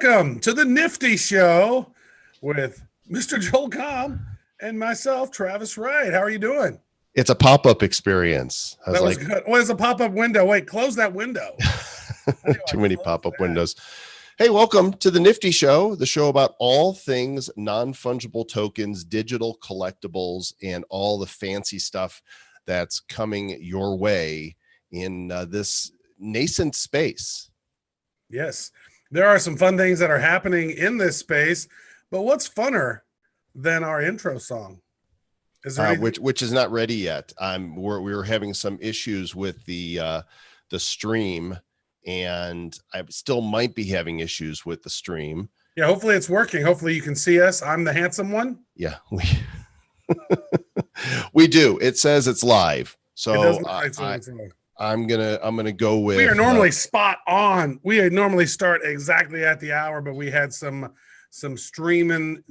Welcome to the Nifty Show with Mr. Joel Com and myself, Travis Wright. How are you doing? It's a pop-up experience. That was good. What is a pop-up window? Wait, close that window. Too many pop-up windows. Hey, welcome to the Nifty Show, the show about all things non-fungible tokens, digital collectibles, and all the fancy stuff that's coming your way in this nascent space. Yes, there are some fun things that are happening in this space, but what's funner than our intro song? Is there which is not ready yet. We're having some issues with the stream, and I still might be having issues with the stream. Yeah, hopefully it's working. Hopefully you can see us. I'm the handsome one. Yeah, we do. It says it's live, so I'm gonna go with. We are normally spot on. We normally start exactly at the hour, but we had some streamio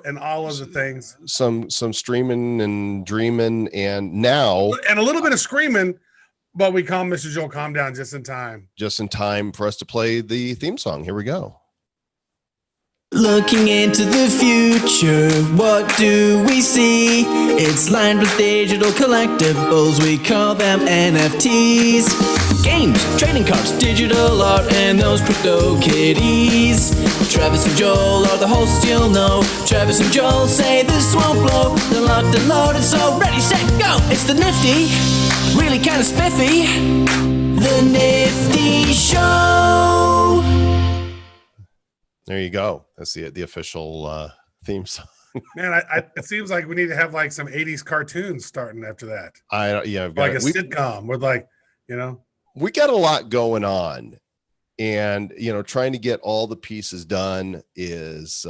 and all of the things. Some streaming and dreaming, and now and a little bit of screaming, but we calm Mr. Joel calm down just in time. Just in time for us to play the theme song. Here we go. Looking into the future, what do we see? It's lined with digital collectibles, we call them NFTs. Games, trading cards, digital art, and those crypto kitties. Travis and Joel are the hosts, you'll know. Travis and Joel say this won't blow. They're locked and loaded, so ready, set, go! It's the Nifty, really kind of spiffy. The Nifty Show. There you go. That's the official theme song. Man, it seems like we need to have like some 80s cartoons starting after that. I've got like a sitcom with we got a lot going on, and trying to get all the pieces done is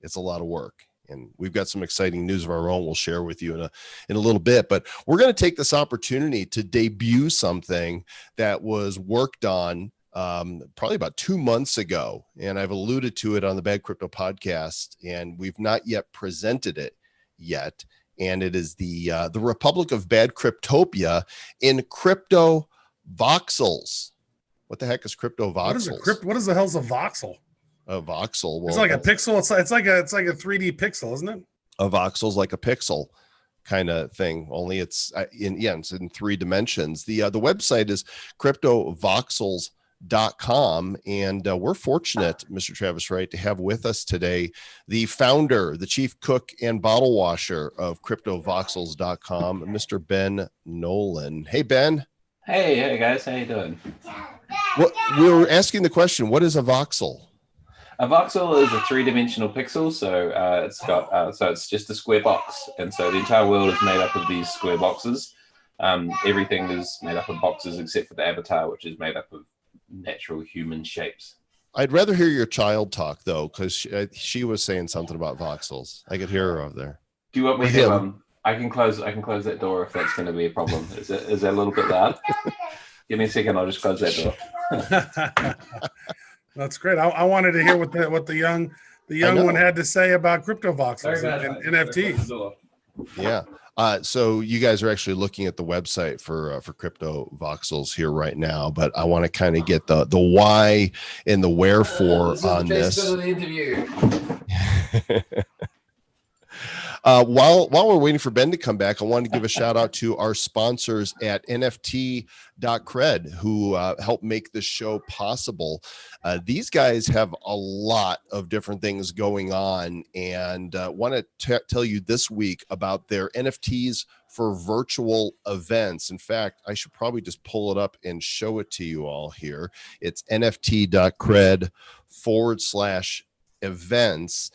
it's a lot of work. And we've got some exciting news of our own we'll share with you in a little bit. But we're going to take this opportunity to debut something that was worked on probably about 2 months ago, and I've alluded to it on the Bad Crypto podcast, and we've not yet presented it yet. And it is the Republic of Bad Cryptopia in crypto voxels. What the heck is crypto voxels? What is the hell's a voxel? A voxel. Well, it's like a pixel. It's like a 3D pixel, isn't it? A voxel's like a pixel kind of thing, only it's in 3 dimensions. The website is cryptovoxels.com, and we're fortunate, Mr. Travis Wright, to have with us today the founder, the chief cook and bottle washer of cryptovoxels.com, Mr. Ben Nolan. Hey, Ben. Hey guys, how you doing? We were asking the question, what is a voxel? A voxel is a 3-dimensional pixel, so it's just a square box, and so the entire world is made up of these square boxes. Everything is made up of boxes except for the avatar, which is made up of natural human shapes. I'd rather hear your child talk though, because she was saying something about voxels. I could hear her over there. Do you want me to? I can close that door if that's going to be a problem. Is that a little bit loud? Give me a second. I'll just close that door. That's great. I wanted to hear what the young one had to say about crypto voxels and NFTs. Yeah. So you guys are actually looking at the website for crypto voxels here right now, but I want to kind of get the why and the wherefore on this. While we're waiting for Ben to come back, I wanted to give a shout out to our sponsors at nft.cred who help make this show possible. These guys have a lot of different things going on, and want to tell you this week about their NFTs for virtual events. In fact, I should probably just pull it up and show it to you all here. It's nft.cred/events.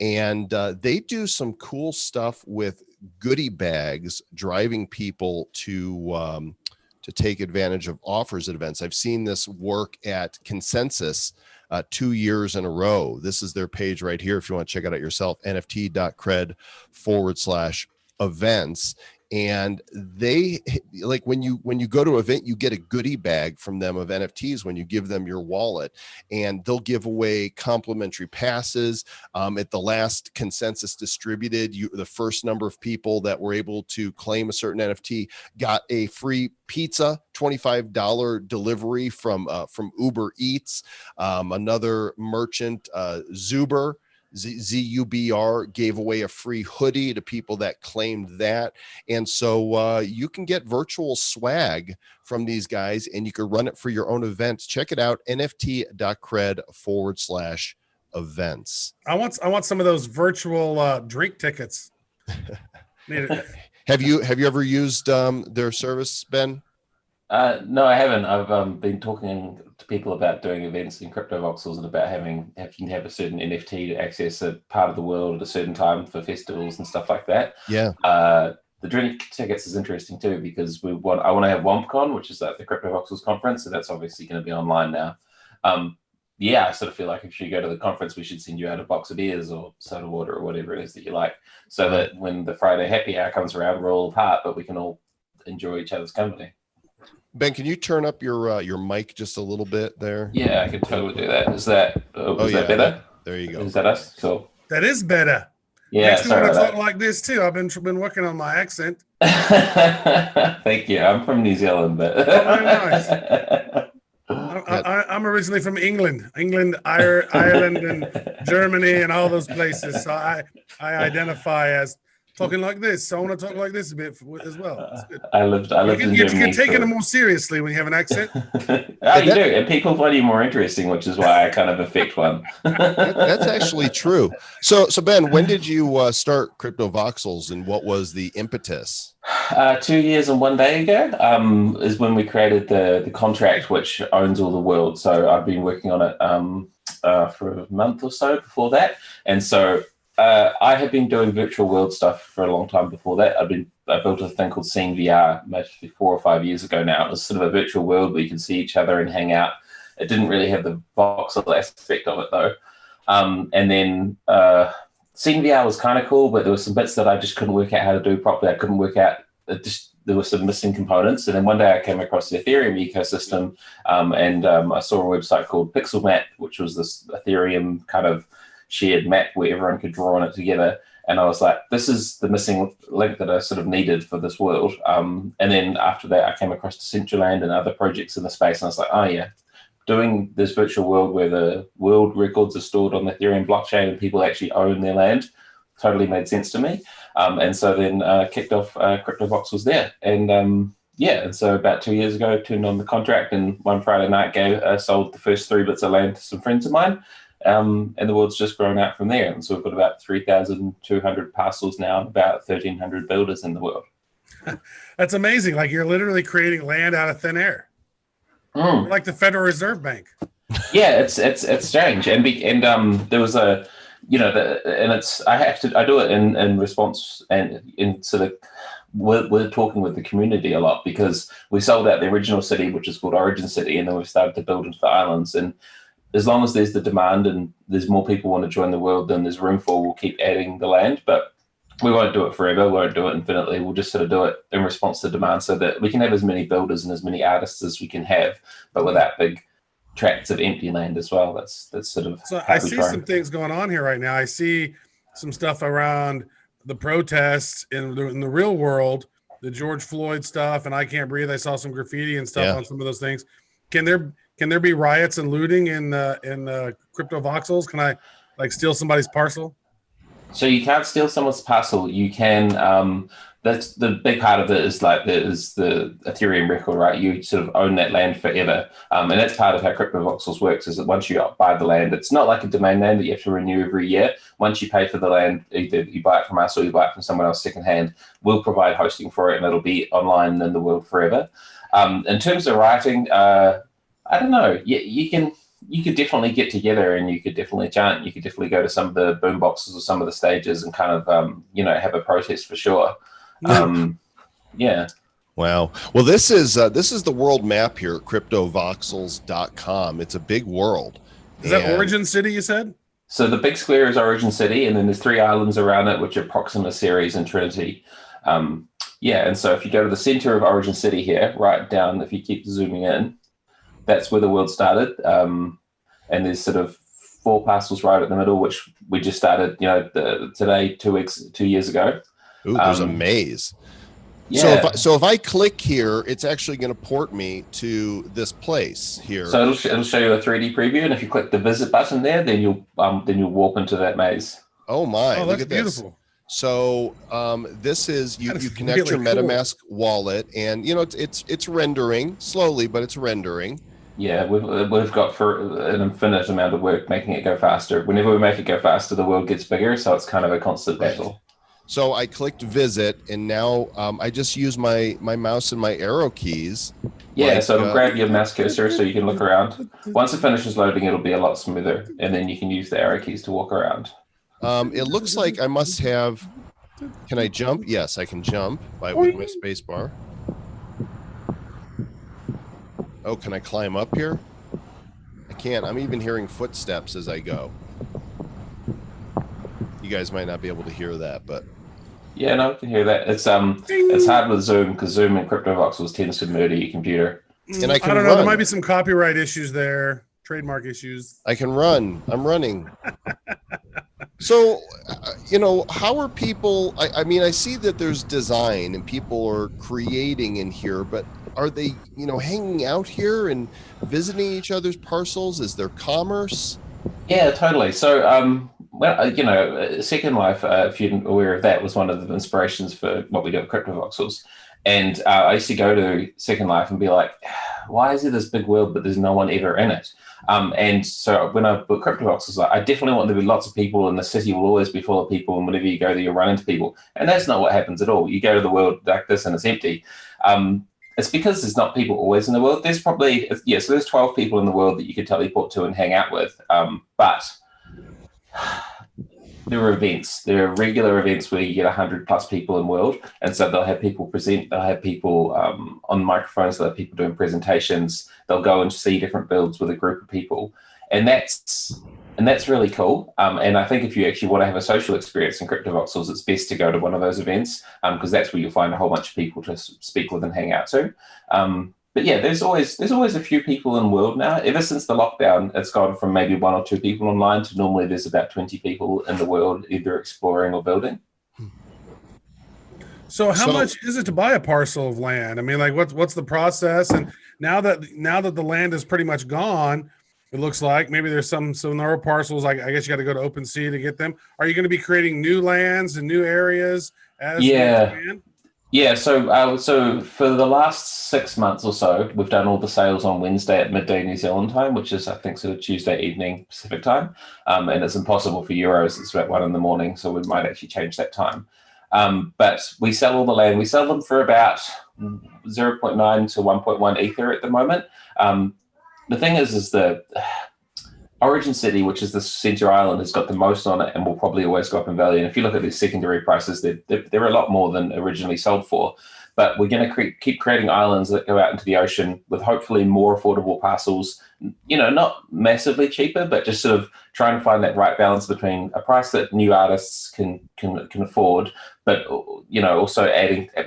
And they do some cool stuff with goodie bags, driving people to take advantage of offers at events. I've seen this work at Consensus 2 years in a row. This is their page right here if you want to check it out yourself, nft.cred/events. and they like when you go to an event, you get a goodie bag from them of NFTs when you give them your wallet, and they'll give away complimentary passes. At the last consensus distributed, the first number of people that were able to claim a certain NFT got a free pizza, $25 delivery from Uber Eats. Another merchant, Zubr, ZUBR, gave away a free hoodie to people that claimed that. And so you can get virtual swag from these guys, and you can run it for your own events. Check it out, nft.cred/events. I want some of those virtual drink tickets. Have you ever used their service, Ben? No, I haven't. I've been talking to people about doing events in Crypto Voxels and about having to have a certain NFT to access a part of the world at a certain time for festivals and stuff like that. Yeah. The drink tickets is interesting too, because I want to have WompCon, which is like the Crypto Voxels conference, and that's obviously going to be online now. Yeah, I sort of feel like if you go to the conference, we should send you out a box of beers or soda water or whatever it is that you like, so that when the Friday happy hour comes around, we're all apart, but we can all enjoy each other's company. Ben, can you turn up your mic just a little bit there? Yeah, I could totally do that. Is that that better? There you go. Is that us? Cool. That is better. Yeah, makes me want to sorry talk like this too. I've been working on my accent. Thank you. I'm from New Zealand, but very nice. I'm originally from England, Ireland, and Germany, and all those places. So I identify as talking like this. So I want to talk like this a bit as well. It's good. I lived in Germany. You get taken more seriously when you have an accent. You do, and people find you more interesting, which is why I kind of affect one. That's actually true. So Ben, when did you start Crypto Voxels, and what was the impetus? 2 years and 1 day ago is when we created the contract which owns all the world. So I've been working on it for a month or so before that, and so I had been doing virtual world stuff for a long time before that. I built a thing called Scene VR maybe 4 or 5 years ago now. It was sort of a virtual world where you can see each other and hang out. It didn't really have the voxel aspect of it though. And then Scene VR was kind of cool, but there were some bits that I just couldn't work out how to do properly. I couldn't work out. There were some missing components. And then one day I came across the Ethereum ecosystem, and I saw a website called Pixel Map, which was this Ethereum kind of shared map where everyone could draw on it together. And I was like, this is the missing link that I sort of needed for this world. And then after that, I came across Decentraland and other projects in the space. And I was like, oh yeah, doing this virtual world where the world records are stored on the Ethereum blockchain and people actually own their land totally made sense to me. And so then kicked off Crypto Voxels there. And and so about 2 years ago, turned on the contract, and one Friday night sold the first 3 bits of land to some friends of mine. And the world's just grown out from there. And so we've got about 3,200 parcels now, and about 1,300 builders in the world. That's amazing. Like you're literally creating land out of thin air, like the Federal Reserve Bank. Yeah, it's strange. And there was a, I do it in response and in sort of, we're talking with the community a lot, because we sold out the original city, which is called Origin City, and then we've started to build into the islands. And as long as there's the demand and there's more people want to join the world than there's room for, we'll keep adding the land. But we won't do it forever. We won't do it infinitely. We'll just sort of do it in response to demand, so that we can have as many builders and as many artists as we can have, but without big tracts of empty land as well. That's sort of. So I see some things going on here right now. I see some stuff around the protests in the real world, the George Floyd stuff, and I Can't Breathe. I saw some graffiti and stuff on some of those things. Can there be riots and looting in Crypto Voxels? Can I steal somebody's parcel? So you can't steal someone's parcel. You can. That's the big part of it is the Ethereum record, right? You sort of own that land forever, and that's part of how Crypto Voxels works. Is that once you buy the land, it's not like a domain name that you have to renew every year. Once you pay for the land, either you buy it from us or you buy it from someone else secondhand, we'll provide hosting for it, and it'll be online in the world forever. In terms of writing, I don't know. You could definitely get together and you could definitely chant. You could definitely go to some of the boom boxes or some of the stages and kind of have a protest for sure. Yeah. Wow. Well, this is the world map here at cryptovoxels.com. It's a big world. Is that Origin City you said? So the big square is Origin City, and then there's 3 islands around it, which are Proxima, Ceres, and Trinity. Yeah, and so if you go to the center of Origin City here, right down, if you keep zooming in, that's where the world started. And there's sort of 4 parcels right at the middle, which we just started, today, 2 years ago. Ooh, there's a maze. Yeah. So if I click here, it's actually going to port me to this place here. So it'll show you a 3D preview, and if you click the visit button there, then you'll warp into that maze. Oh my! Oh, look that's at this. beautiful. So this is you connect really your cool. MetaMask wallet, and it's rendering slowly, but it's rendering. Yeah, we've got for an infinite amount of work making it go faster. Whenever we make it go faster, the world gets bigger, so it's kind of a constant battle. So I clicked visit, and now I just use my mouse and my arrow keys. Yeah, so it'll grab your mouse cursor so you can look around. Once it finishes loading, it'll be a lot smoother, and then you can use the arrow keys to walk around. It looks like I must have. Can I jump? Yes, I can jump with my space bar. Oh, can I climb up here? I can't. I'm even hearing footsteps as I go. You guys might not be able to hear that, but yeah, no, I can hear that. It's hard with Zoom because Zoom and CryptoVoxels tends to murder your computer. And I don't know. There might be some copyright issues there, trademark issues. I can run. I'm running. So, how are people? I mean, I see that there's design and people are creating in here, but are they, hanging out here and visiting each other's parcels? Is there commerce? Yeah, totally. So, Second Life, if you're aware of that, was one of the inspirations for what we do at CryptoVoxels. And I used to go to Second Life and be like, why is there this big world, but there's no one ever in it? And so when I booked CryptoVoxels, I definitely want there to be lots of people, and the city will always be full of people. And whenever you go there, you'll run into people. And that's not what happens at all. You go to the world like this and it's empty. It's because there's not people always in the world. There's probably, so there's 12 people in the world that you could teleport to and hang out with. But there are events. There are regular events where you get 100+ people in world, and so they'll have people present. They'll have people on microphones. They'll have people doing presentations. They'll go and see different builds with a group of people, and that's really cool. And I think if you actually want to have a social experience in CryptoVoxels, it's best to go to one of those events because that's where you'll find a whole bunch of people to speak with and hang out to. But yeah, there's always a few people in the world now. Ever since the lockdown, it's gone from maybe 1 or 2 people online to normally there's about 20 people in the world either exploring or building. So how much is it to buy a parcel of land? I mean, like what's the process? And now that the land is pretty much gone, it looks like maybe there's some narrow parcels. I guess you got to go to OpenSea to get them. Are you going to be creating new lands and new areas as you expand? Yeah, so for the last 6 months or so, we've done all the sales on Wednesday at midday New Zealand time, which is I think sort of Tuesday evening Pacific time, and it's impossible for Euros. It's about 1 a.m, so we might actually change that time. But we sell all the land. We sell them for about 0.9 to 1.1 Ether at the moment. The thing is the Origin City, which is the center island, has got the most on it and will probably always go up in value. And if you look at these secondary prices, they're a lot more than originally sold for. But we're going to keep creating islands that go out into the ocean with hopefully more affordable parcels, not massively cheaper, but just sort of trying to find that right balance between a price that new artists can afford, but also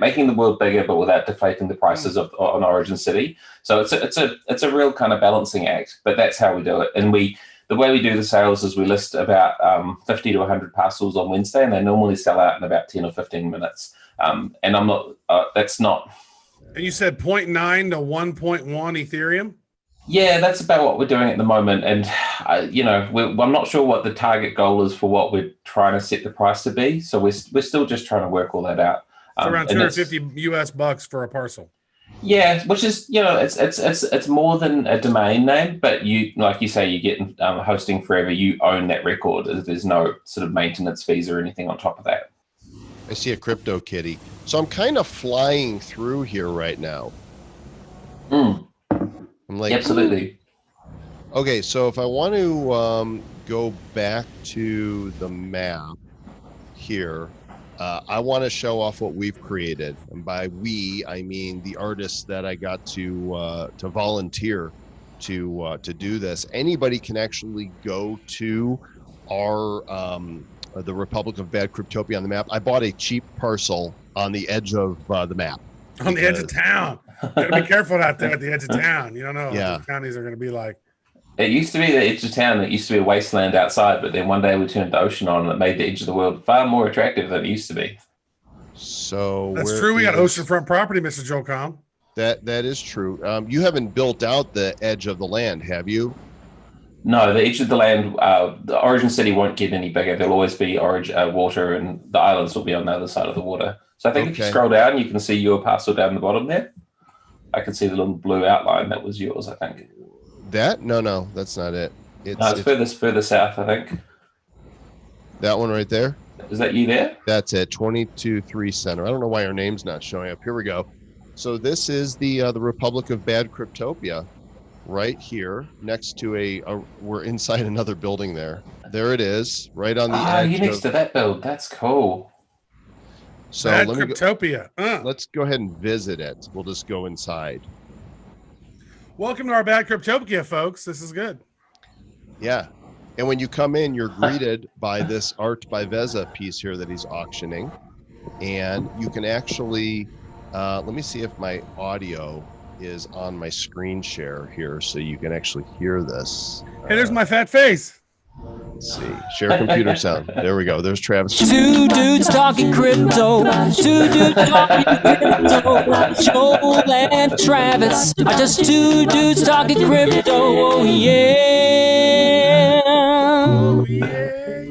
making the world bigger, but without deflating the prices on Origin City. So it's a real kind of balancing act, but that's how we do it. And the way we do the sales is we list about 50 to 100 parcels on Wednesday, and they normally sell out in about 10 or 15 minutes. And I'm not, that's not. And you said 0.9 to 1.1 Ethereum? Yeah, that's about what we're doing at the moment. And, I'm not sure what the target goal is for what we're trying to set the price to be. So we're still just trying to work all that out. It's around $250 for a parcel. Yeah, which is, it's more than a domain name, but like you say, you get hosting forever. You own that record. There's no sort of maintenance fees or anything on top of that. I see a crypto kitty. So I'm kind of flying through here right now. I'm like, absolutely. Okay, so if I want to go back to the map here, I want to show off what we've created, and by we I mean the artists that I got to volunteer to do this. Anybody can actually go to our the Republic of Bad Cryptopia on the map. I bought a cheap parcel on the edge of the map. On the edge of town. Gotta be careful out there at the edge of town. You don't know Yeah. what the counties are going to be like. It used to be the edge of town. It used to be a wasteland outside, but then one day we turned the ocean on, and it made the edge of the world far more attractive than it used to be. So That's true. We got oceanfront property, Mr. Joel Com. That is true. You haven't built out the edge of the land, have you? No, the edge of the land, the Origin City won't get any bigger. There'll always be water, and the islands will be on the other side of the water. So I think if you scroll down, you can see your parcel down the bottom there. I can see the little blue outline. That was yours, I think. That? No, that's not it. It's further south, I think. That one right there? Is that you there? That's it, 22-3 center. I don't know why our name's not showing up. Here we go. So this is the Republic of Bad Cryptopia right here next to we're inside another building there. There it is, right on the edge. You're next to that build. That's cool. So Bad Cryptopia. Let's go ahead and visit it. We'll just go inside. Welcome to our Bad Cryptopia, folks. This is good. Yeah. And when you come in, you're greeted by this Art by Veza piece here that he's auctioning. And you can actually, let me see if my audio is on my screen share here so you can actually hear this. Hey, there's my fat face. Let's see. Share computer sound. There we go. There's Travis. Two dudes talking crypto. Two dudes talking crypto. Joel and Travis are just two dudes talking crypto. Oh, yeah.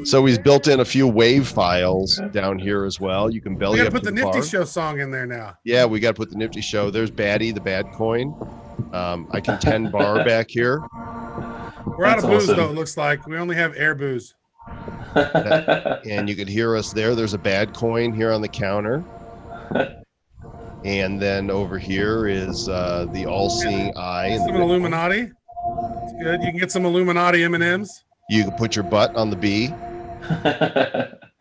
So he's built in a few wave files down here as well. You can belly We got up to put to the Nifty bar. Show song in there now. Yeah, we got to put the Nifty Show. There's Batty, the bad coin. I can 10 bar back here. We're out of booze, awesome. though, it looks like. We only have air booze. And you can hear us there. There's a bad coin here on the counter. And then over here is the all-seeing eye. Some Illuminati. It's good. You can get some Illuminati M&Ms. You can put your butt on the B.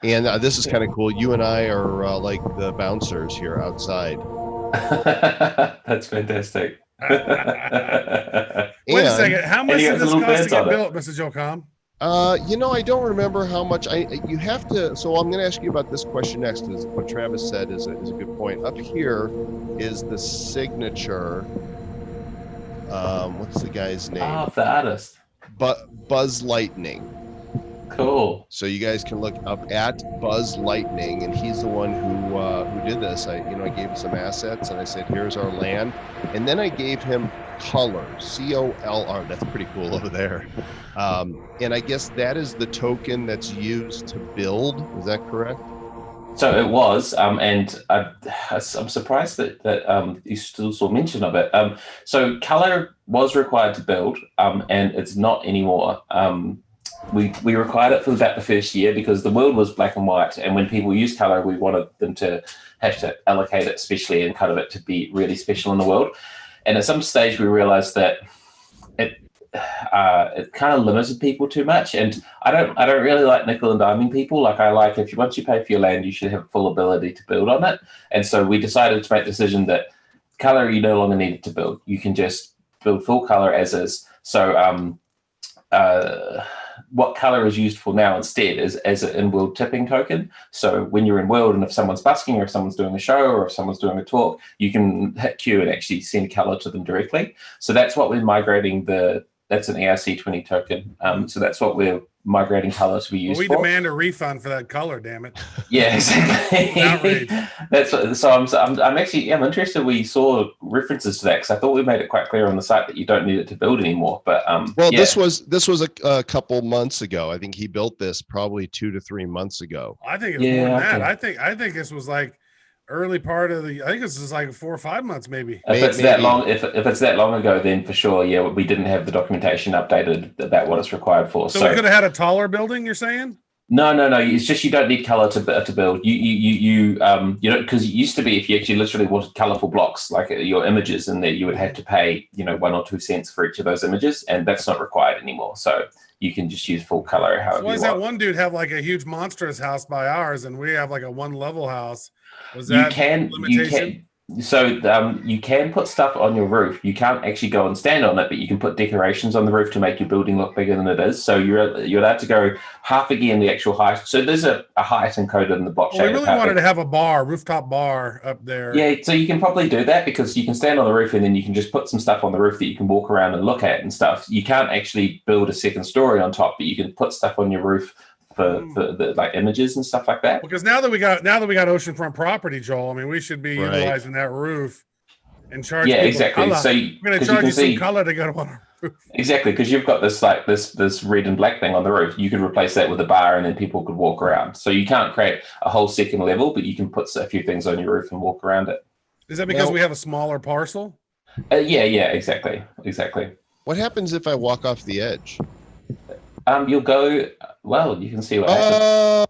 And this is kind of cool. You and I are like the bouncers here outside. That's fantastic. Wait a second. How much did this cost to get built, Mr. Joel Com? I don't remember how much you have to. So I'm going to ask you about this question next. Is what Travis said is a good point. Up here is the signature. What's the guy's name? The artist. Buzz Lightning. Cool. So you guys can look up at Buzz Lightning, and he's the one who did this. I gave him some assets, and I said, "Here's our land," and then I gave him color, COLR. That's pretty cool over there. And I guess that is the token that's used to build. Is that correct? So it was, and I'm surprised that you still saw mention of it. So color was required to build, and it's not anymore. We required it for about the first year because the world was black and white, and when people use color, we wanted them to have to allocate it specially and kind of it to be really special in the world. And at some stage, we realized that it kind of limited people too much. And I don't really like nickel and diming people. Like I like once you pay for your land, you should have full ability to build on it. And so we decided to make the decision that color you no longer needed to build. You can just build full color as is. So what color is used for now instead is as an in-world tipping token. So when you're in world and if someone's busking or if someone's doing a show or if someone's doing a talk, you can hit Q and actually send color to them directly. So that's what we're migrating that's an ERC20 token. So that's what we're migrating color to be used for. We demand a refund for that color, damn it. Yeah, exactly. Outrage. I'm interested we saw references to that because I thought we made it quite clear on the site that you don't need it to build anymore. But this was a couple months ago. I think he built this probably 2 to 3 months ago. I think it's more than that. I think this was like early part of I think this is like 4 or 5 months maybe. If it's that long, if it's that long ago, then for sure, yeah, we didn't have the documentation updated about what it's required for. So we could have had a taller building, you're saying? No. It's just you don't need color to build. You know, because it used to be if you actually literally wanted colorful blocks like your images, and that you would have to pay 1 or 2 cents for each of those images, and that's not required anymore. So you can just use full color. However, why does that one dude have like a huge monstrous house by ours, and we have like a 1 level house? Was that limitation? You can put stuff on your roof. You can't actually go and stand on it, but you can put decorations on the roof to make your building look bigger than it is. So you're allowed to go half again the actual height. So there's a height encoded in the blockchain. Well, we really wanted to have a rooftop bar up there. Yeah, so you can probably do that because you can stand on the roof and then you can just put some stuff on the roof that you can walk around and look at and stuff. You can't actually build a second story on top, but you can put stuff on your roof for the like images and stuff like that. Because now that we got oceanfront property, Joel, I mean, we should be utilizing that roof and charge. Yeah, exactly. Color. So we're going to charge you some color to go on our roof. Exactly, because you've got this red and black thing on the roof. You could replace that with a bar, and then people could walk around. So you can't create a whole second level, but you can put a few things on your roof and walk around it. Is that because we have a smaller parcel? Yeah, exactly. What happens if I walk off the edge? You'll go. Well, you can see what happens.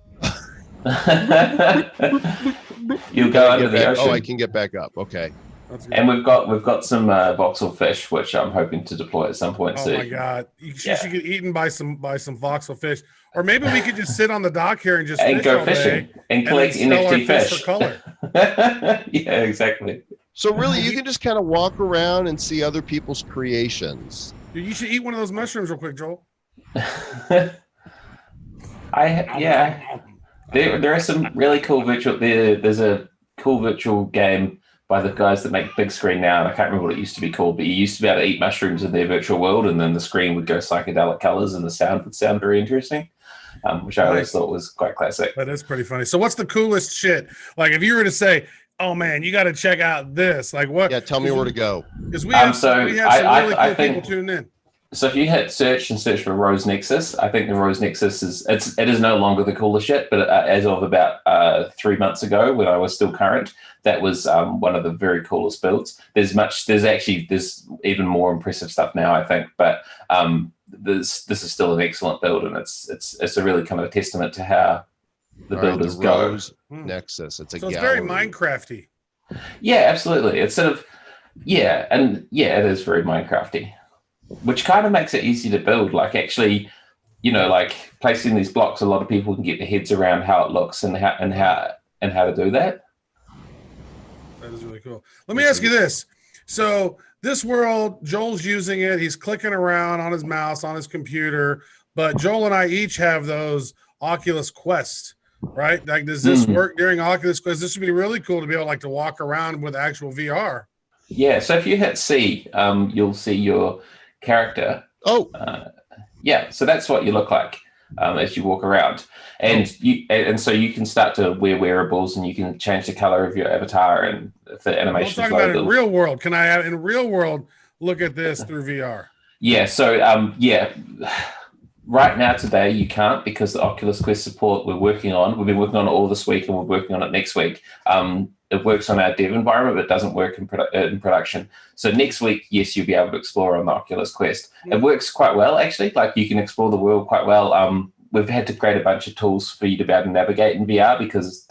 You'll go under the ocean. Oh, I can get back up. Okay. And we've got some voxel fish, which I'm hoping to deploy at some point soon. Oh my god! You should get eaten by some voxel fish, or maybe we could just sit on the dock here and just go fishing and collect NFT fish for color. Yeah, exactly. So really, you can just kind of walk around and see other people's creations. Dude, you should eat one of those mushrooms real quick, Joel. There are some really cool virtual. There's a cool virtual game by the guys that make Big Screen now, and I can't remember what it used to be called, but you used to be able to eat mushrooms in their virtual world, and then the screen would go psychedelic colors, and the sound would sound very interesting, which I always thought was quite classic. That is pretty funny. So, what's the coolest shit? Like, if you were to say, "Oh man, you got to check out this," like what? Yeah, tell me where to go. Because we have some really cool people tuned in. So if you hit search for Rose Nexus, I think the Rose Nexus it is no longer the coolest shit, but as of about 3 months ago, when I was still current, that was one of the very coolest builds. There's even more impressive stuff now, I think, but this is still an excellent build, and it's a really kind of a testament to how the builders go. Rose Nexus, it's it's very Minecrafty. Yeah, absolutely. It's sort of it is very Minecrafty. Which kind of makes it easy to build. Like actually, like placing these blocks, a lot of people can get their heads around how it looks and how to do that. That is really cool. Let me ask you this. So this world, Joel's using it. He's clicking around on his mouse, on his computer, but Joel and I each have those Oculus Quest, right? Like, does this work during Oculus Quest? This would be really cool to be able to walk around with actual VR. Yeah. So if you hit C, you'll see your character. So that's what you look like as you walk around, and so you can start to wear wearables, and you can change the color of your avatar and the animation. I'm talking about in real world. Can I in real world look at this through VR? Yeah. So right now today you can't, because the Oculus Quest support we've been working on it all this week, and we're working on it next week. It works on our dev environment, but it doesn't work in production. So next week, yes, you'll be able to explore on the Oculus Quest. It works quite well, actually. Like, you can explore the world quite well. We've had to create a bunch of tools for you to be able to navigate in VR, because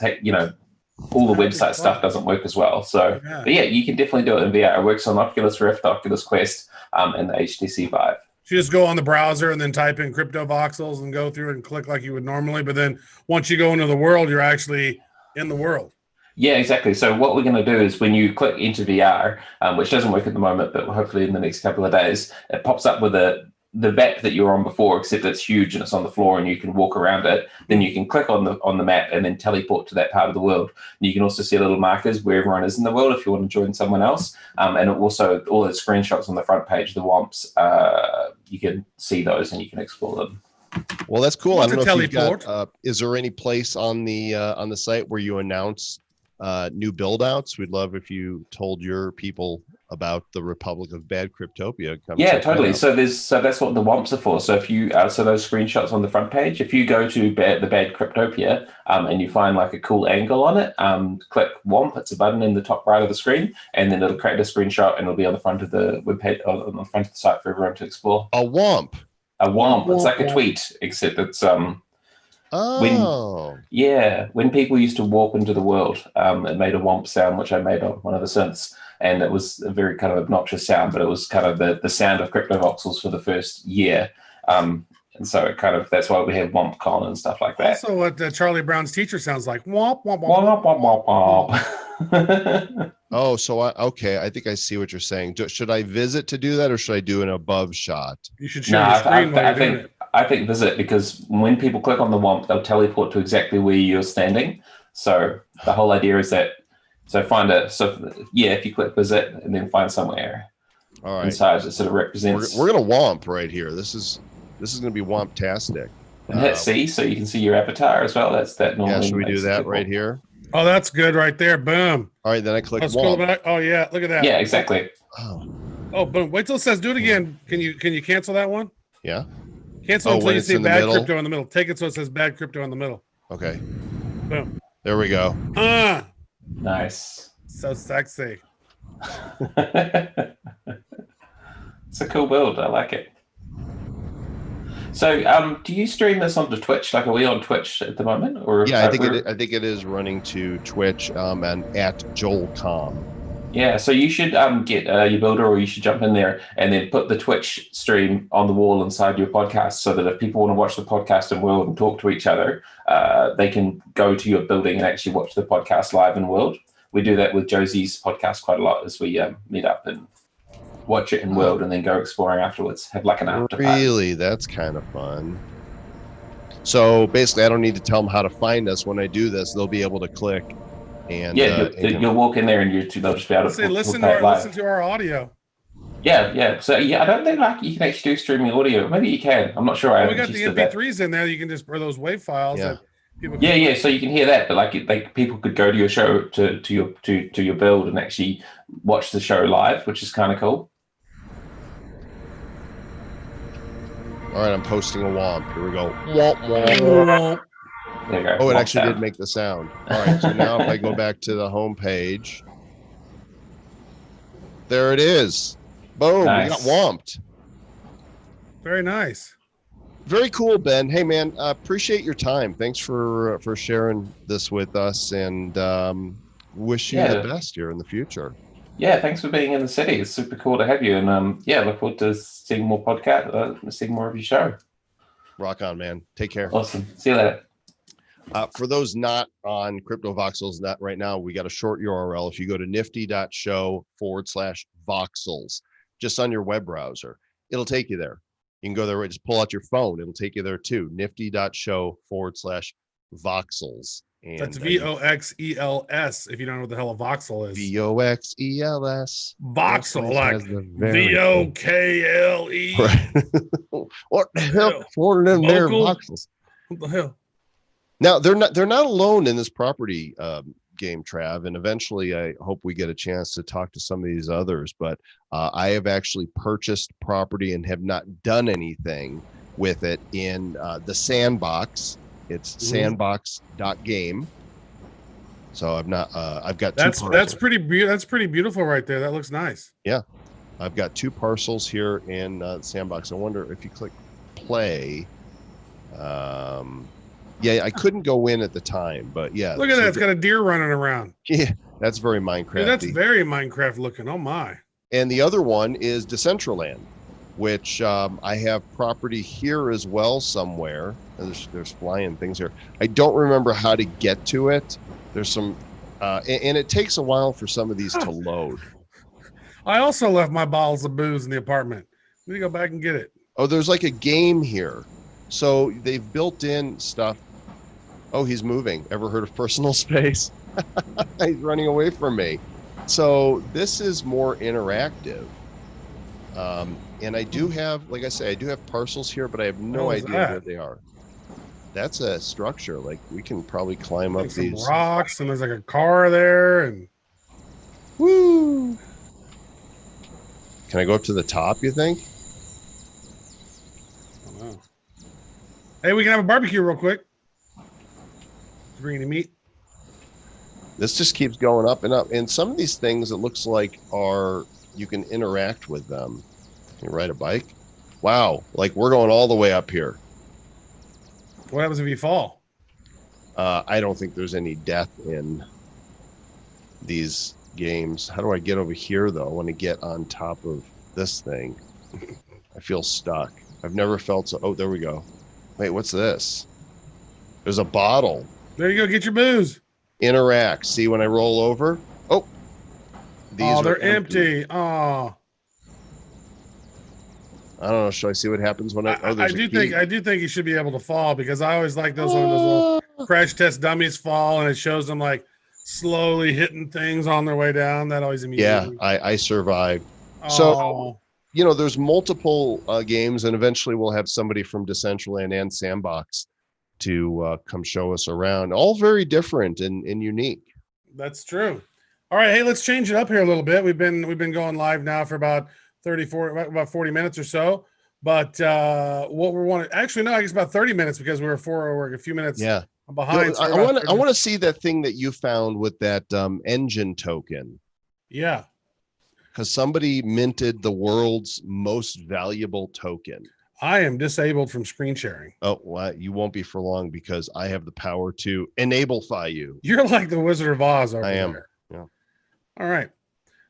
all the website stuff doesn't work as well. So, but you can definitely do it in VR. It works on Oculus Rift, Oculus Quest, and the HTC Vive. So you just go on the browser and then type in crypto voxels and go through and click like you would normally. But then once you go into the world, you're actually in the world. Yeah, exactly. So what we're going to do is, when you click into VR, which doesn't work at the moment, but hopefully in the next couple of days, it pops up with the map that you were on before, except it's huge and it's on the floor and you can walk around it. Then you can click on the map and then teleport to that part of the world. And you can also see little markers where everyone is in the world if you want to join someone else. And also all the screenshots on the front page, the WOMPs, you can see those and you can explore them. Well, that's cool. I don't know if you've got, is there any place on the site where you announce new build outs? We'd love if you told your people about the Republic of Bad Cryptopia. Yeah, totally. So that's what the WOMPs are for. So if you so those screenshots on the front page, if you go to the Bad Cryptopia and you find like a cool angle on it, click WOMP. It's a button in the top right of the screen, and then it'll create a screenshot and it'll be on the front of the webpage, on the front of the site for everyone to explore. A WOMP. A WOMP. It's like a tweet, except it's when people used to warp into the world, it made a WOMP sound, which I made on one of the synths, and it was a very kind of obnoxious sound, but it was kind of the sound of crypto voxels for the first year. And so it kind of, that's why we have WompCon and stuff like that. Also what Charlie Brown's teacher sounds like. Womp, womp, womp, womp, womp, womp. Oh, so okay. I think I see what you're saying. Should I visit to do that, or should I do an above shot? You should share your screen while you're doing it. I think visit, because when people click on the WOMP, they'll teleport to exactly where you're standing. So the whole idea is that, if you click visit and then find somewhere inside that sort of represents. We're gonna WOMP right here. This is gonna be WOMP-tastic. And hit C so you can see your avatar as well. That's that normally. Yeah, should we do that right here? Oh, that's good right there. Boom. All right, then I click scroll WOMP. back. Oh yeah, look at that. Yeah, exactly. Oh, boom. Wait till it says do it again. Can you cancel that one? Yeah. Cancel until you see bad crypto in the middle. Take it so it says bad crypto in the middle. Okay. Boom. There we go. Nice. So sexy. It's a cool build. I like it. So, do you stream this onto Twitch? Like, are we on Twitch at the moment? Or yeah, I think it is running to Twitch and at JoelCom. Yeah, so you should get your builder, or you should jump in there and then put the Twitch stream on the wall inside your podcast, so that if people want to watch the podcast in World and talk to each other, they can go to your building and actually watch the podcast live in World. We do that with Josie's podcast quite a lot, as we meet up and watch it in World and then go exploring afterwards. Have like an after party. Really? That's kind of fun. So basically, I don't need to tell them how to find us. When I do this, they'll be able to click. And you'll walk in there and they'll just be able to listen to our audio. Yeah. So I don't think you can actually do streaming audio. Maybe you can. I'm not sure. We got the MP3s in there. You can just or those WAV files. Yeah. Yeah. So you can hear that, but people could go to your show to your build and actually watch the show live, which is kind of cool. All right, I'm posting a WOMP. Here we go. Womp. There you go. Oh, it actually did make the sound. All right, so now if I go back to the home page, there it is. Boom, nice. We got WOMPed. Very nice. Very cool, Ben. Hey, man, appreciate your time. Thanks for sharing this with us, and wish you the best here in the future. Yeah, thanks for being in the city. It's super cool to have you, and look forward to seeing more podcasts, seeing more of your show. Rock on, man. Take care. Awesome. See you later. For those not on Crypto Voxels right now, we got a short URL. If you go to nifty.show/voxels, just on your web browser, it'll take you there. You can go there, just pull out your phone. It'll take you there too. nifty.show/voxels. And that's VOXELS. If you don't know what the hell a voxel is. VOXELS. Voxel, like VOKLE. Right. What the hell? For them there voxels. What the hell? Now they're not alone in this property game, Trav, and eventually I hope we get a chance to talk to some of these others. But I have actually purchased property and have not done anything with it in the sandbox. It's sandbox.game. So I've not. I've got that's pretty beautiful right there. That looks nice. Yeah, I've got 2 parcels here in sandbox. I wonder if you click play. Yeah, I couldn't go in at the time, but yeah. Look at that. It's got a deer running around. Yeah, that's very Minecraft. Dude, that's very Minecraft looking. Oh, my. And the other one is Decentraland, which I have property here as well somewhere. There's flying things here. I don't remember how to get to it. There's some, and it takes a while for some of these to load. I also left my bottles of booze in the apartment. Let me go back and get it. Oh, there's like a game here. So they've built in stuff. Oh, he's moving. Ever heard of personal space? He's running away from me. So this is more interactive. And I do have, like I say, I do have parcels here, but I have no idea where they are. That's a structure. Like we can probably climb up these rocks, and there's like a car there, and woo. Can I go up to the top, you think? I don't know. Hey, we can have a barbecue real quick. Bring any meat. This just keeps going up and up. And some of these things, it looks like you can interact with them. Can you ride a bike? Wow. Like we're going all the way up here. What happens if you fall? I don't think there's any death in these games. How do I get over here though? I want to get on top of this thing. I feel stuck. I've never felt so. Oh, there we go. Wait, what's this? There's a bottle. There you go. Get your booze. Interact. See when I roll over? These they're are empty. empty. Oh, I don't know. Should I see what happens when I? Oh, I there's a do key. think you should be able to fall, because I always like those when those little crash test dummies fall and it shows them like slowly hitting things on their way down. That always amuses Yeah, me. I survived. So Oh, there's multiple games, and eventually we'll have somebody from Decentraland and Sandbox to come show us around. All very different and unique. that's true. All right, hey, let's change it up here a little bit. We've been going live now for about 40 minutes or so. But what we want to actually no, I guess about 30 minutes, because we're a few minutes behind. So I want to see that thing that you found with that engine token. Yeah. Because somebody minted the world's most valuable token. I am disabled from screen sharing. Oh, well, you won't be for long, because I have the power to enable-fy you. You're like the Wizard of Oz over I am. there. Yeah. All right.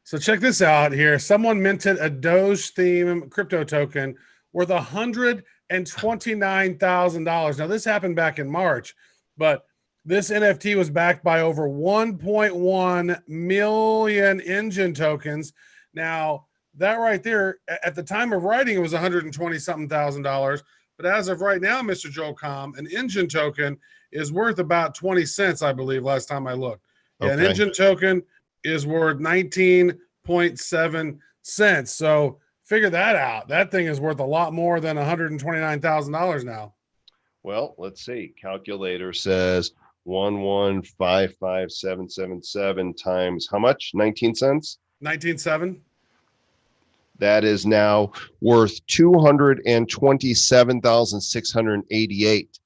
So check this out here. Someone minted a Doge theme crypto token worth $129,000. Now, this happened back in March, but this NFT was backed by over 1.1 million engine tokens. Now, that right there, at the time of writing, it was $120,000. But as of right now, Mr. Joel Com, an engine token is worth about 20 cents, I believe, last time I looked. Yeah, an engine token is worth 19.7 cents. So figure that out. That thing is worth a lot more than $129,000 now. Well, let's see. Calculator says 1155777 times how much? 19 cents? 19.7. That is now worth 227,688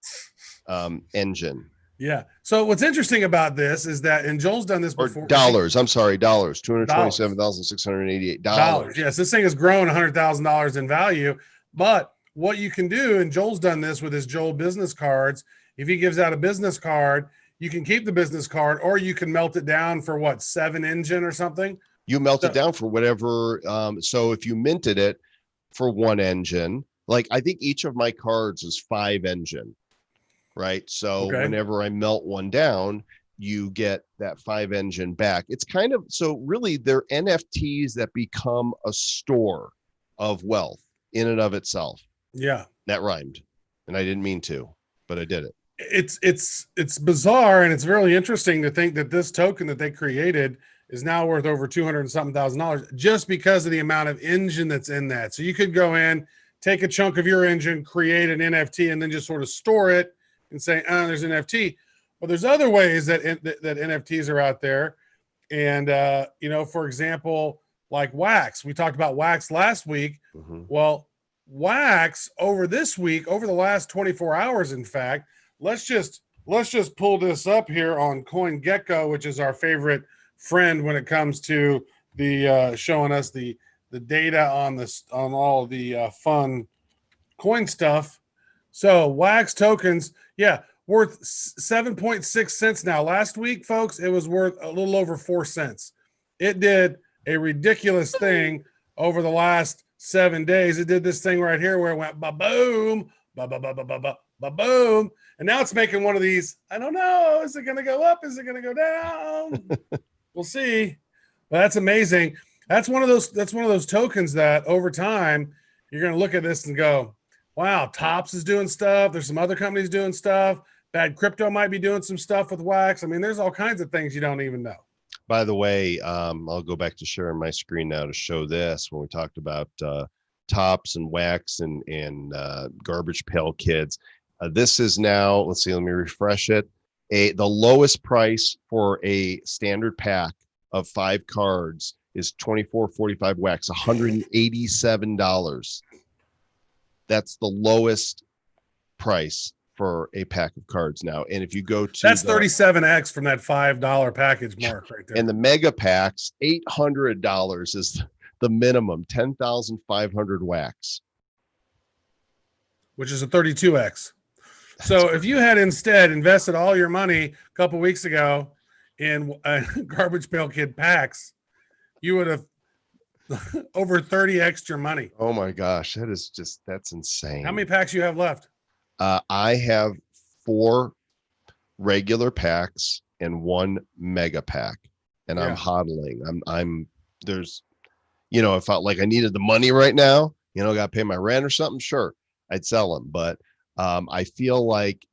engine. Yeah. So what's interesting about this is that, and Joel's done this before. Dollars. I'm sorry, dollars. $227,688. Yes, this thing has grown $100,000 in value. But what you can do, and Joel's done this with his Joel business cards. If he gives out a business card, you can keep the business card, or you can melt it down for what, 7 engine or something. You melt it down for whatever. So if you minted it for 1 engine, like I think each of my cards is 5 engine. Right. So whenever I melt one down, you get that 5 engine back. It's kind of, so really they're NFTs that become a store of wealth in and of itself. Yeah. That rhymed. And I didn't mean to, but I did it. It's bizarre, and it's really interesting to think that this token that they created is now worth over $200,000 just because of the amount of engine that's in that. So you could go in, take a chunk of your engine, create an NFT, and then just sort of store it and say, there's an NFT. Well, there's other ways that NFTs are out there. And, for example, like Wax. We talked about Wax last week. Mm-hmm. Well, Wax over this week, over the last 24 hours, in fact, let's just pull this up here on CoinGecko, which is our favorite friend when it comes to the showing us the data on all the fun coin stuff. So Wax tokens, worth 7.6 cents now. Last week, folks, it was worth a little over 4 cents. It did a ridiculous thing over the last 7 days. It did this thing right here where it went ba-boom, ba-ba-ba-ba-ba-ba-boom. And now it's making one of these, I don't know, is it going to go up? Is it going to go down? We'll see. But that's amazing. That's one of those tokens that over time, you're going to look at this and go, wow, Tops is doing stuff. There's some other companies doing stuff. Bad Crypto might be doing some stuff with Wax. I mean, there's all kinds of things you don't even know. By the way, I'll go back to sharing my screen now to show this. When we talked about Tops and Wax and Garbage Pail Kids, this is now, let's see, let me refresh it. The lowest price for a standard pack of 5 cards is $24.45 Wax, $187. That's the lowest price for a pack of cards now. And if you go to that's 37x from that $5 package mark right there. And the mega packs, $800 is the minimum, 10,500 Wax, which is a 32x. So if you had instead invested all your money a couple weeks ago in Garbage Pail Kid packs, you would have over 30 extra money. Oh my gosh, that's insane. How many packs you have left? I have 4 regular packs and 1 mega pack, and I'm hodling. there's, if I needed the money right now, got to pay my rent or something, sure, I'd sell them. But I feel like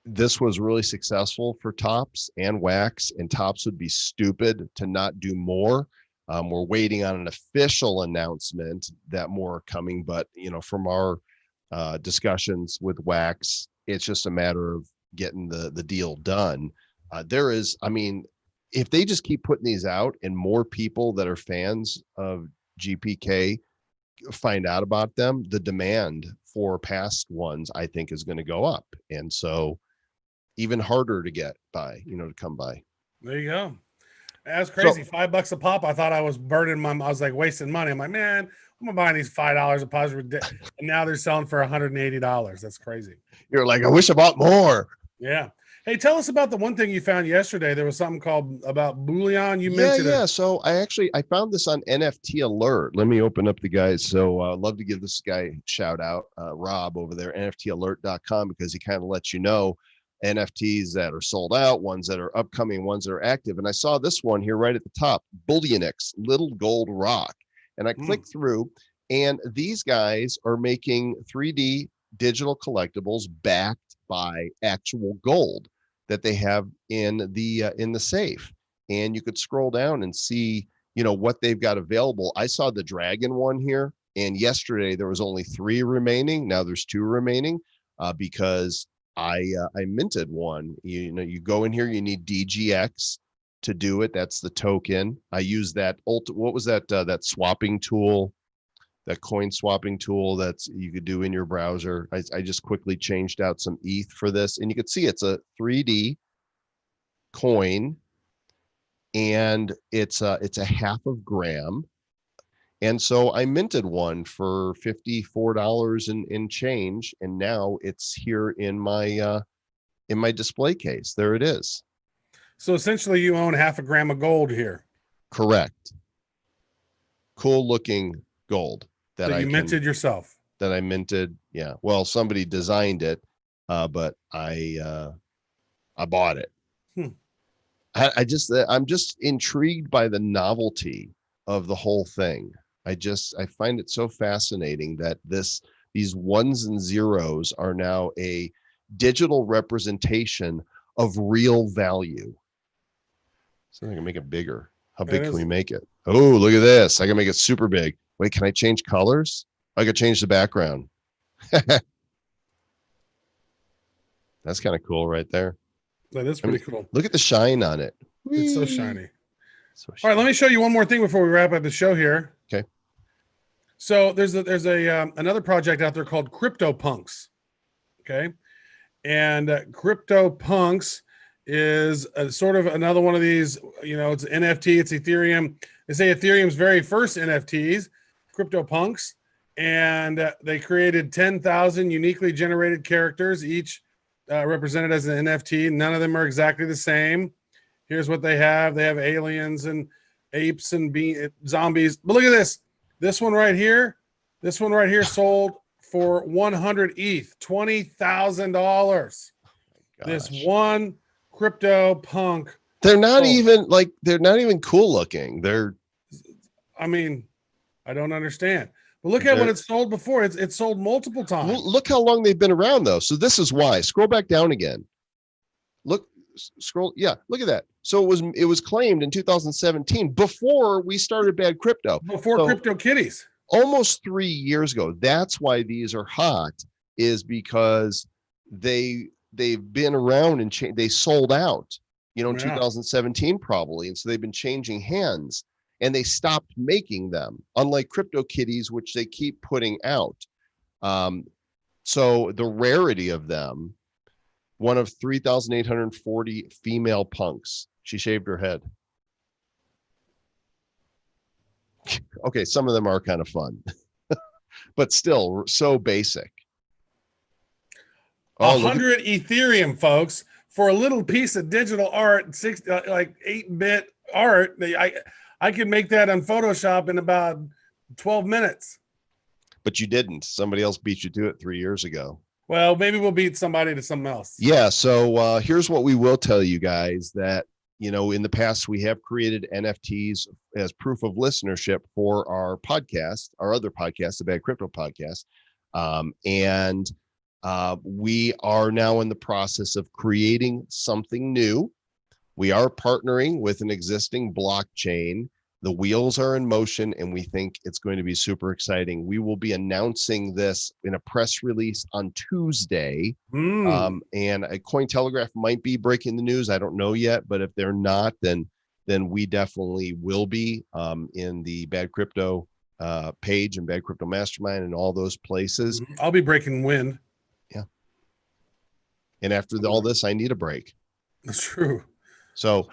this was really successful for Topps and Wax, and Topps would be stupid to not do more. We're waiting on an official announcement that more are coming, but from our discussions with Wax, it's just a matter of getting the deal done. If they just keep putting these out and more people that are fans of GPK find out about them, the demand for past ones, I think, is going to go up. And so even harder to get by, to come by. There you go. That's crazy. So, $5 a pop. I thought I was burning I was like wasting money. I'm like, man, I'm gonna buy these $5 a pop. And now they're selling for $180. That's crazy. You're like, I wish I bought more. Yeah. Hey, tell us about the one thing you found yesterday. There was something called about bullion. You mentioned it. So I found this on NFT Alert. Let me open up the guys. So I'd love to give this guy a shout out, Rob over there, NFTalert.com, because he kind of lets you know NFTs that are sold out, ones that are upcoming, ones that are active. And I saw this one here right at the top, Bullionix, Little Gold Rock. And I clicked through, and these guys are making 3D digital collectibles backed by actual gold that they have in the safe. And you could scroll down and see, what they've got available. I saw the dragon one here, and yesterday there was only 3 remaining. Now there's 2 remaining because I minted one. You go in here, you need DGX to do it. That's the token. I use that what was that swapping tool, that coin swapping tool that's you could do in your browser. I just quickly changed out some ETH for this, and you could see it's a 3D coin, and it's a half of gram. And so I minted one for $54 in change, and now it's here in my display case. There it is. So essentially, you own half a gram of gold here. Correct. Cool looking gold that you minted yourself. That I minted. Yeah. Well, somebody designed it, but I bought it. I'm just intrigued by the novelty of the whole thing. I find it so fascinating that these ones and zeros are now a digital representation of real value. So I can make it bigger. How big can we make it? Oh, look at this. I can make it super big. Wait, can I change colors? I could change the background. That's kind of cool right there. That is pretty cool. Look at the shine on it. It's so shiny. All right, let me show you one more thing before we wrap up the show here. Okay. So there's another project out there called CryptoPunks. Okay. And CryptoPunks is sort of another one of these, it's an NFT, it's Ethereum. They say Ethereum's very first NFTs, CryptoPunks, and they created 10,000 uniquely generated characters, each represented as an NFT. None of them are exactly the same. Here's what they have. They have aliens and apes and zombies. But look at this. This one right here sold for 100 ETH, $20,000. This one CryptoPunk. They're not even cool looking. I don't understand. But look at what it's sold before. It's sold multiple times. Look how long they've been around though. So this is why. Scroll back down again. Scroll. Yeah, look at that. So it was claimed in 2017 before we started Bad Crypto. Before CryptoKitties. Almost 3 years ago. That's why these are hot, is because they've been around and they sold out, in 2017 probably. And so they've been changing hands, and they stopped making them, unlike CryptoKitties, which they keep putting out. So the rarity of them, one of 3,840 female punks. She shaved her head. Okay, some of them are kind of fun, but still so basic. 100 Ethereum, folks, for a little piece of digital art, 8-bit art. I could make that on Photoshop in about 12 minutes. But you didn't. Somebody else beat you to it 3 years ago. Well, maybe we'll beat somebody to something else. Yeah. So here's what we will tell you guys, that, in the past, we have created NFTs as proof of listenership for our podcast, our other podcast, the Bad Crypto Podcast. And we are now in the process of creating something new. We are partnering with an existing blockchain. The wheels are in motion, and we think it's going to be super exciting. We will be announcing this in a press release on Tuesday. And a Cointelegraph might be breaking the news. I don't know yet, but if they're not, then we definitely will be in the Bad Crypto page and Bad Crypto Mastermind and all those places. I'll be breaking wind. Yeah. And after all this, I need a break. That's true. So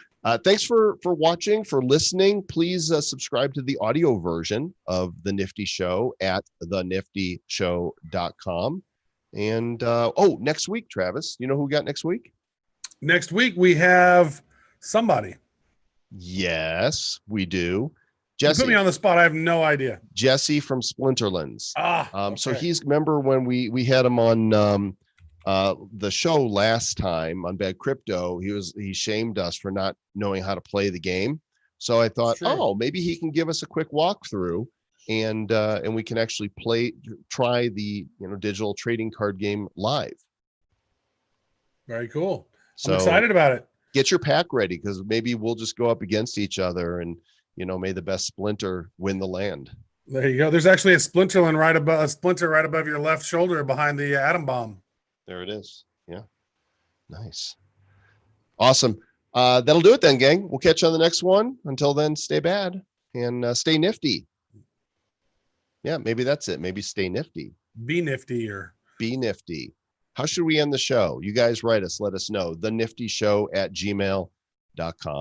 thanks for watching, for listening. Please subscribe to the audio version of The Nifty Show at theniftyshow.com. And next week, Travis, you know who we got next week? Next week, we have somebody. Yes, we do. You Jesse. put me on the spot. I have no idea. Jesse from Splinterlands. Okay. So he's, remember when we had him on the show last time on Bad Crypto, he shamed us for not knowing how to play the game. So I thought, maybe he can give us a quick walkthrough and we can actually try the digital trading card game live. Very cool. So I'm excited about it. Get your pack ready, because maybe we'll just go up against each other and may the best splinter win the land. There you go. There's actually a splinter right above your left shoulder behind the atom bomb. There it is. Yeah. Nice. Awesome. That'll do it then, gang. We'll catch you on the next one. Until then, stay bad and stay nifty. Yeah, maybe that's it. Maybe stay nifty. Be nifty or be nifty. How should we end the show? You guys write us. Let us know. TheNiftyShow@gmail.com.